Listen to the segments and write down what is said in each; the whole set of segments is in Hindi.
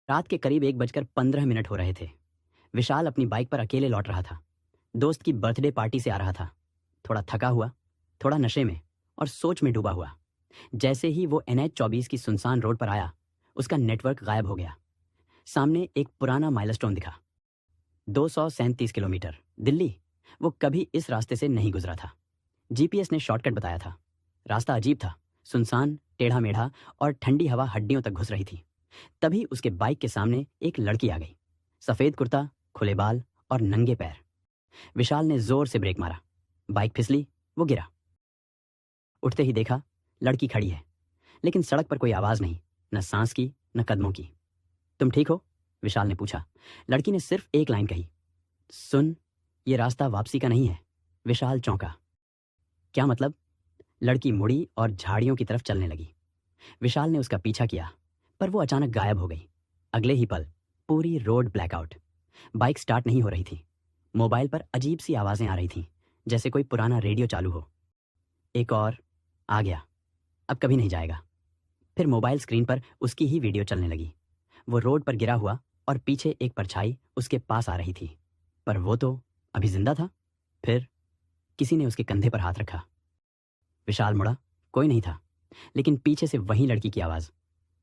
रात के करीब 1:15 हो रहे थे। विशाल अपनी बाइक पर अकेले लौट रहा था। दोस्त की बर्थडे पार्टी से आ रहा था। थोड़ा थका हुआ, थोड़ा नशे में और सोच में डूबा हुआ। जैसे ही वो NH-24 की सुनसान रोड पर आया, उसका नेटवर्क गायब हो गया। सामने एक पुराना माइलस्टोन दिखा। 237 किलोमीटर, दिल्ली। वो कभी इस रास्ते से नहीं गुजरा था। GPS ने शॉर्टकट बताया था। रास्ता अजीब था, सुनसान, टेढ़ा मेढ़ा और ठंडी हवा हड्डियों तक घुस रही थी। तभी उसके बाइक के सामने एक लड़की आ गई। सफेद कुर्ता, खुले बाल और नंगे पैर। विशाल ने जोर से ब्रेक मारा। बाइक फिसली, वो गिरा। उठते ही देखा, लड़की खड़ी है, लेकिन सड़क पर कोई आवाज नहीं, न सांस की न कदमों की। तुम ठीक हो? विशाल ने पूछा। लड़की ने सिर्फ एक लाइन कही, सुन, ये रास्ता वापसी का नहीं है। विशाल चौंका। क्या मतलब? लड़की मुड़ी और झाड़ियों की तरफ चलने लगी। विशाल ने उसका पीछा किया, पर वो अचानक गायब हो गई। अगले ही पल पूरी रोड ब्लैकआउट। बाइक स्टार्ट नहीं हो रही थी। मोबाइल पर अजीब सी आवाजें आ रही थीं, जैसे कोई पुराना रेडियो चालू हो। एक और, आ गया, अब कभी नहीं जाएगा। फिर मोबाइल स्क्रीन पर उसकी ही वीडियो चलने लगी। वो रोड पर गिरा हुआ और पीछे एक परछाई उसके पास आ रही थी, पर वो तो अभी जिंदा था। फिर किसी ने उसके कंधे पर हाथ रखा। विशाल मुड़ा, कोई नहीं था, लेकिन पीछे से वही लड़की की आवाज,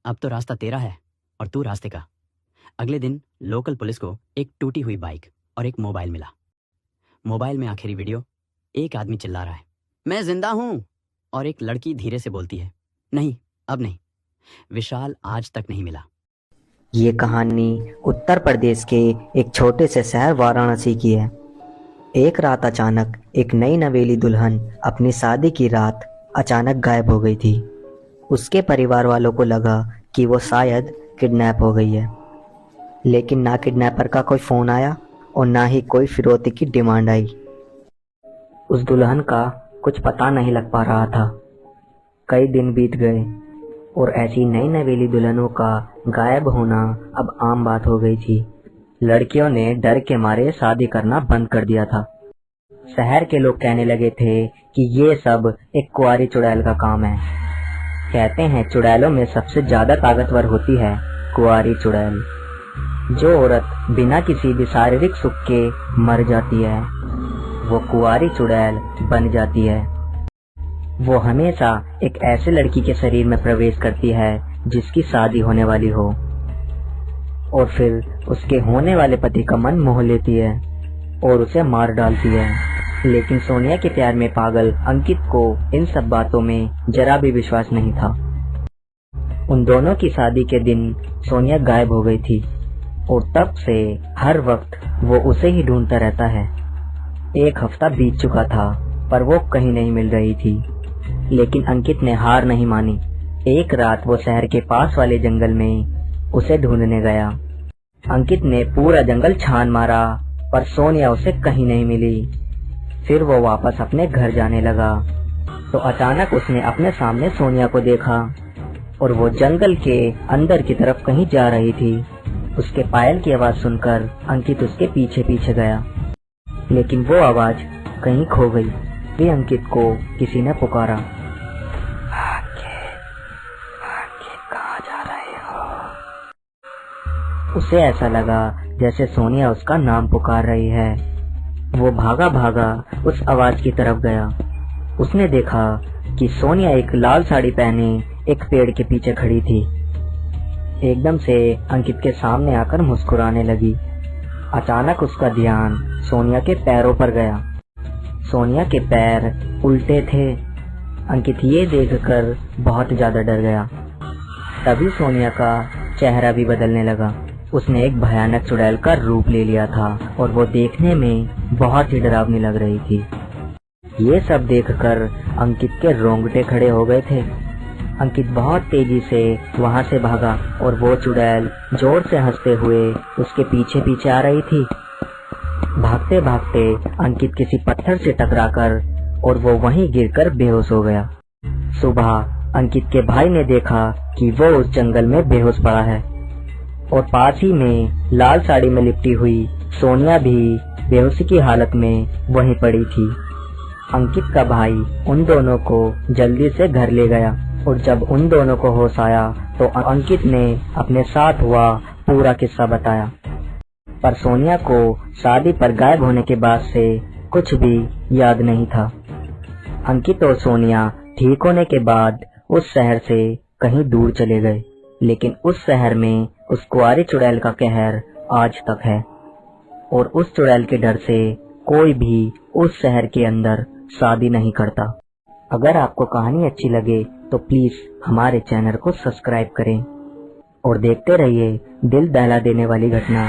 अब तो रास्ता तेरा है और तू रास्ते का। अगले दिन लोकल पुलिस को एक टूटी हुई बाइक और एक मोबाइल मिला। मोबाइल में आखिरी वीडियो, एक आदमी चिल्ला रहा है, मैं जिंदा हूं, और एक लड़की धीरे से बोलती है, नहीं, अब नहीं। विशाल आज तक नहीं मिला। ये कहानी उत्तर प्रदेश के एक छोटे से शहर वाराणसी की है। एक रात अचानक एक नई नवेली दुल्हन अपनी शादी की रात अचानक गायब हो गई थी। उसके परिवार वालों को लगा कि वो शायद किडनैप हो गई है, लेकिन ना किडनैपर का कोई फ़ोन आया और ना ही कोई फिरौती की डिमांड आई। उस दुल्हन का कुछ पता नहीं लग पा रहा था। कई दिन बीत गए और ऐसी नई नवेली दुल्हनों का गायब होना अब आम बात हो गई थी। लड़कियों ने डर के मारे शादी करना बंद कर दिया था। शहर के लोग कहने लगे थे कि ये सब एक कुंवारी चुड़ैल का काम है। कहते हैं चुड़ैलों में सबसे ज्यादा ताकतवर होती है कुंवारी चुड़ैल। जो औरत बिना किसी भी शारीरिक सुख के मर जाती है, वो कुंवारी चुड़ैल बन जाती है। वो हमेशा एक ऐसे लड़की के शरीर में प्रवेश करती है जिसकी शादी होने वाली हो, और फिर उसके होने वाले पति का मन मोह लेती है और उसे मार डालती है। लेकिन सोनिया के प्यार में पागल अंकित को इन सब बातों में जरा भी विश्वास नहीं था। उन दोनों की शादी के दिन सोनिया गायब हो गई थी और तब से हर वक्त वो उसे ही ढूंढता रहता है। एक हफ्ता बीत चुका था पर वो कहीं नहीं मिल रही थी, लेकिन अंकित ने हार नहीं मानी। एक रात वो शहर के पास वाले जंगल में उसे ढूंढने गया। अंकित ने पूरा जंगल छान मारा पर सोनिया उसे कहीं नहीं मिली। फिर वो वापस अपने घर जाने लगा तो अचानक उसने अपने सामने सोनिया को देखा और वो जंगल के अंदर की तरफ कहीं जा रही थी। उसके पायल की आवाज सुनकर अंकित उसके पीछे पीछे गया, लेकिन वो आवाज कहीं खो गई। फिर अंकित को किसी ने पुकारा, कहाँ जा रहे हो? उसे ऐसा लगा जैसे सोनिया उसका नाम पुकार रही है। वो भागा भागा उस आवाज की तरफ गया। उसने देखा कि सोनिया एक लाल साड़ी पहने एक पेड़ के पीछे खड़ी थी। एकदम से अंकित के सामने आकर मुस्कुराने लगी। अचानक उसका ध्यान सोनिया के पैरों पर गया। सोनिया के पैर उल्टे थे। अंकित ये देखकर बहुत ज्यादा डर गया। तभी सोनिया का चेहरा भी बदलने लगा। उसने एक भयानक चुड़ैल का रूप ले लिया था और वो देखने में बहुत ही डरावनी लग रही थी। ये सब देखकर अंकित के रोंगटे खड़े हो गए थे। अंकित बहुत तेजी से वहां से भागा और वो चुड़ैल जोर से हंसते हुए उसके पीछे पीछे आ रही थी। भागते भागते अंकित किसी पत्थर से टकराकर और वो वहीं गिरकर बेहोश हो गया। सुबह अंकित के भाई ने देखा कि वो उस जंगल में बेहोश पड़ा है और पास ही में लाल साड़ी में लिपटी हुई सोनिया भी बेहोशी की हालत में वहीं पड़ी थी। अंकित का भाई उन दोनों को जल्दी से घर ले गया और जब उन दोनों को होश आया तो अंकित ने अपने साथ हुआ पूरा किस्सा बताया। पर सोनिया को शादी पर गायब होने के बाद से कुछ भी याद नहीं था। अंकित और सोनिया ठीक होने के बाद उस शहर से कहीं दूर चले गए, लेकिन उस शहर में उस कुंवारी चुड़ैल का कहर आज तक है और उस चुड़ैल के डर से कोई भी उस शहर के अंदर शादी नहीं करता। अगर आपको कहानी अच्छी लगे तो प्लीज हमारे चैनल को सब्सक्राइब करें और देखते रहिए दिल दहला देने वाली घटना